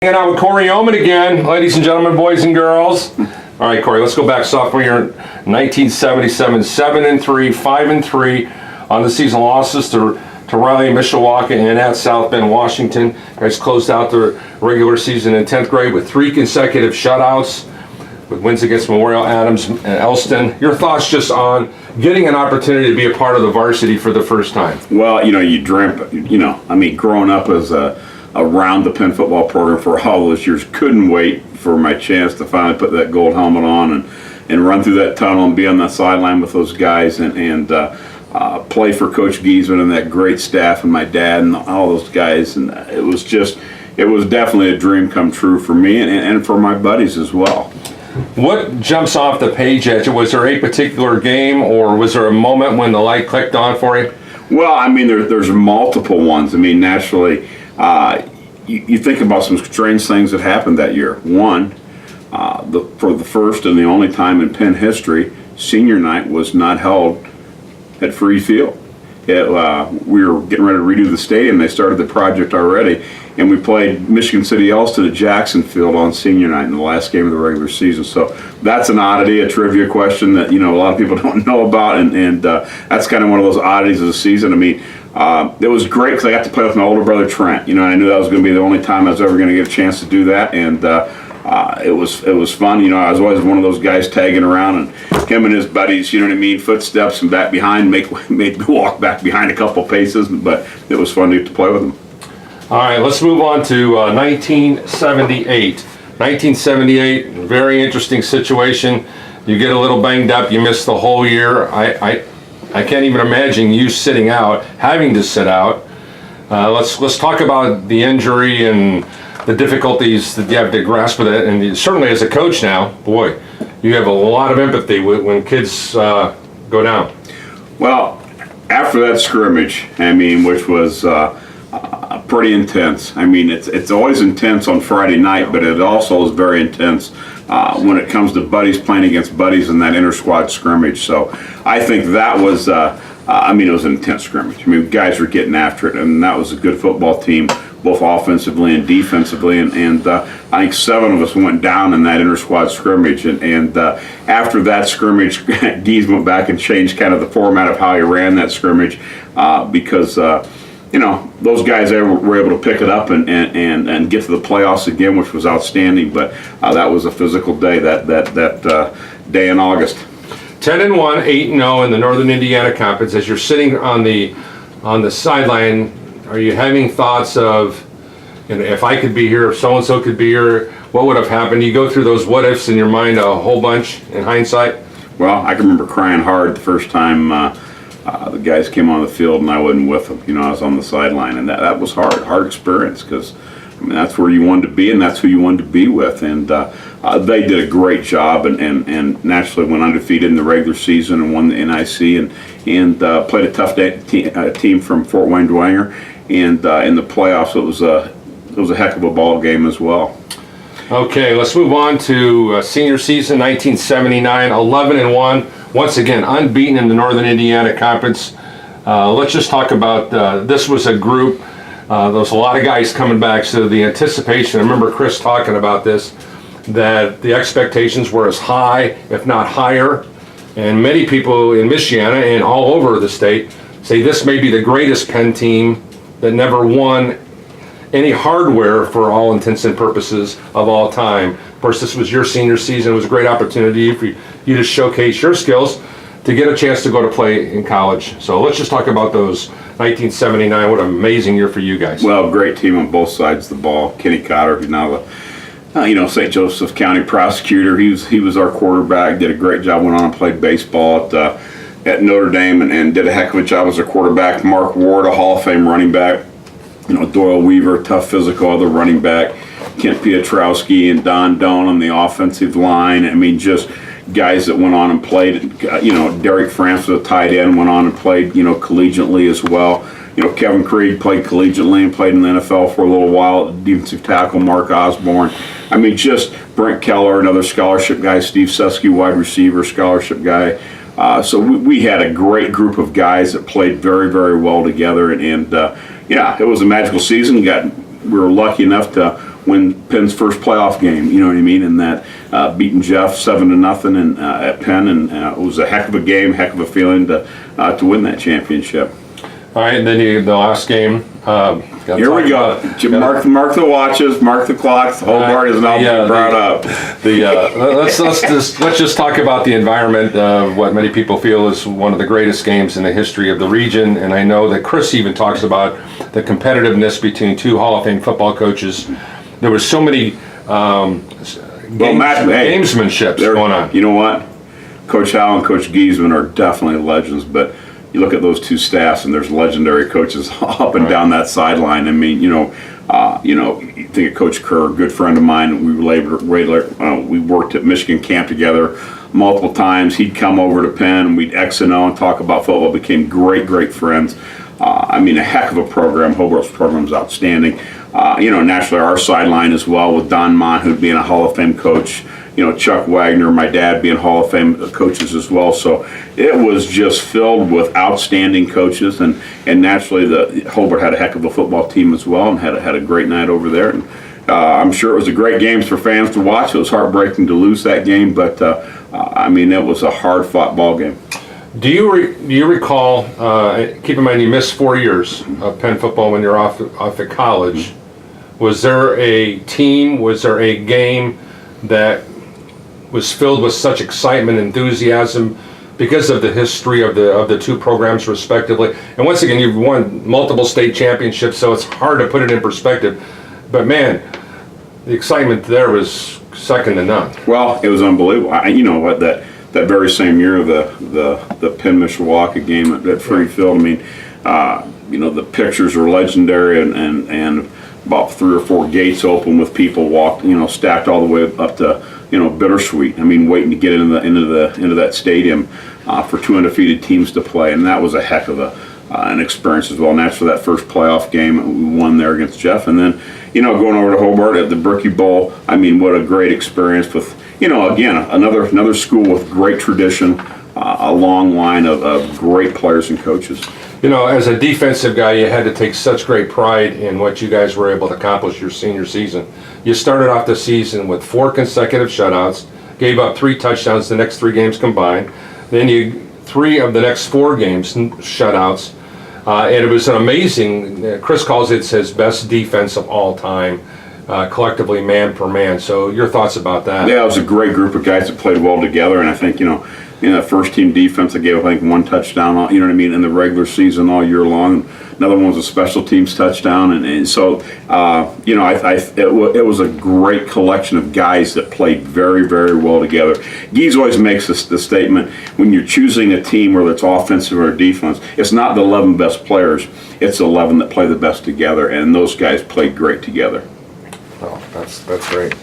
Hanging out with Cory Yeoman again, ladies and gentlemen, boys and girls. All right, Cory, let's go back sophomore year 1977, 7-3, 5-3 on the season losses to Riley, Mishawaka, and at South Bend, Washington. You guys closed out the regular season in 10th grade with 3 consecutive shutouts, with wins against Memorial, Adams, and Elston. Your thoughts just on getting an opportunity to be a part of the varsity for the first time? Well, you dreamt, growing up as around the Penn Football Program for all those years, couldn't wait for my chance to finally put that gold helmet on and run through that tunnel and be on that sideline with those guys and play for Coach Giesman and that great staff and my dad and all those guys. And it was definitely a dream come true for me and for my buddies as well. What jumps off the page at you? Was there a particular game, or was there a moment when the light clicked on for you? Well, there's multiple ones. Naturally, you think about some strange things that happened that year. One, for the first and the only time in Penn history, senior night was not held at Free Field. We were getting ready to redo the stadium. They started the project already, and we played Michigan City Elston at Jackson Field on senior night in the last game of the regular season. So that's an oddity, a trivia question that a lot of people don't know about, and that's kind of one of those oddities of the season. It was great because I got to play with my older brother Trent. I knew that was going to be the only time I was ever going to get a chance to do that, and it was fun. I was always one of those guys tagging around, and him and his buddies, footsteps and back behind, made me walk back behind a couple paces, but it was fun to get to play with them. All right, let's move on to 1978. 1978, very interesting situation. You get a little banged up, you miss the whole year. I can't even imagine you sitting out, having to sit out. Let's talk about the injury and the difficulties that you have to grasp with it. And certainly as a coach now, boy, you have a lot of empathy when kids go down. Well, after that scrimmage, which was pretty intense. It's always intense on Friday night, but it also is very intense when it comes to buddies playing against buddies in that inter-squad scrimmage. So I think that was, it was an intense scrimmage. Guys were getting after it, and that was a good football team, both offensively and defensively. And I think 7 of us went down in that inter-squad scrimmage. And after that scrimmage, Gies went back and changed kind of the format of how he ran that scrimmage because those guys were able to pick it up and get to the playoffs again, which was outstanding. But that was a physical day, that day in August. 10-1, 8-0 in the Northern Indiana Conference. As you're sitting on the sideline, are you having thoughts of, if I could be here, if so-and-so could be here, what would have happened? You go through those what-ifs in your mind a whole bunch in hindsight? Well, I can remember crying hard the first time the guys came on the field and I wasn't with them. I was on the sideline, and that was hard experience because that's where you wanted to be and that's who you wanted to be with. And they did a great job and naturally went undefeated in the regular season and won the NIC and played a tough team from Fort Wayne Dwenger. And in the playoffs, it was a heck of a ball game as well. Okay, let's move on to senior season 1979, 11-1. Once again, unbeaten in the Northern Indiana Conference. Let's just talk about this was a group. There was a lot of guys coming back, so the anticipation, I remember Chris talking about this, that the expectations were as high, if not higher, and many people in Michiana and all over the state say this may be the greatest Penn team that never won any hardware for all intents and purposes of all time. Of course, this was your senior season. It was a great opportunity for you to showcase your skills to get a chance to go to play in college. So let's just talk about those 1979. What an amazing year for you guys. Well, great team on both sides of the ball. Kenny Cotter, who's now the St. Joseph County prosecutor. He was our quarterback, did a great job, went on and played baseball at Notre Dame and did a heck of a job as a quarterback. Mark Ward, a Hall of Fame running back. Doyle Weaver, tough physical other running back. Kent Piotrowski and Don Doan on the offensive line. Just guys that went on and played. Derek France was a tight end, went on and played, collegiately as well. Kevin Creed played collegiately and played in the NFL for a little while. Defensive tackle Mark Osborne. Just Brent Keller, another scholarship guy. Steve Susky, wide receiver, scholarship guy. So we had a great group of guys that played very, very well together. And it was a magical season. We were lucky enough to win Penn's first playoff game. You know what I mean? And that beating Jeff 7-0 and at Penn, and it was a heck of a game, heck of a feeling to win that championship. All right, and then the last game. Here we go. Mark the watches, mark the clocks. The whole party is now being brought up. Let's just talk about the environment of what many people feel is one of the greatest games in the history of the region. And I know that Chris even talks about the competitiveness between two Hall of Fame football coaches. There was so many gamesmanships going on. You know what? Coach Howe and Coach Giesman are definitely legends, but you look at those two staffs, and there's legendary coaches up and down that sideline. I mean, you think of Coach Kerr, a good friend of mine. We worked at Michigan camp together multiple times. He'd come over to Penn, and we'd X and O and talk about football. Became great friends. A heck of a program. Hobart's program is outstanding. Naturally, our sideline as well, with Don Monhood being a Hall of Fame coach. Chuck Wagner, my dad, being Hall of Fame coaches as well. So it was just filled with outstanding coaches, and naturally, the Hobart had a heck of a football team as well, and had a great night over there. And I'm sure it was a great game for fans to watch. It was heartbreaking to lose that game, but it was a hard-fought ball game. Do you recall? Keep in mind, you missed 4 years of Penn football when you're off at college. Was there a team? Was there a game that was filled with such excitement and enthusiasm because of the history of the two programs respectively? And once again, you've won multiple state championships, so it's hard to put it in perspective. But man, the excitement there was second to none. Well, it was unbelievable. That very same year, the Penn Mishawaka game at Free Field. The pictures are legendary, and about 3 or 4 gates open with people stacked all the way up to Bittersweet. Waiting to get into that stadium for 2 undefeated teams to play, and that was a heck of an experience as well. Naturally, that first playoff game we won there against Jeff, and then going over to Hobart at the Bricky Bowl. What a great experience with again another school with great tradition, a long line of great players and coaches. As a defensive guy, you had to take such great pride in what you guys were able to accomplish your senior season. You started off the season with 4 consecutive shutouts, gave up 3 touchdowns the next 3 games combined. Then 3 of the next 4 games shutouts. And it was an amazing, Chris calls it his best defense of all time, collectively man per man. So your thoughts about that? Yeah, it was a great group of guys that played well together, and I think, that first team defense that gave up, 1 touchdown, in the regular season all year long. Another one was a special teams touchdown, and so it was a great collection of guys that played very, very well together. Geese always makes the statement, when you're choosing a team, whether it's offensive or defense, it's not the 11 best players, it's 11 that play the best together, and those guys played great together. Oh, that's great.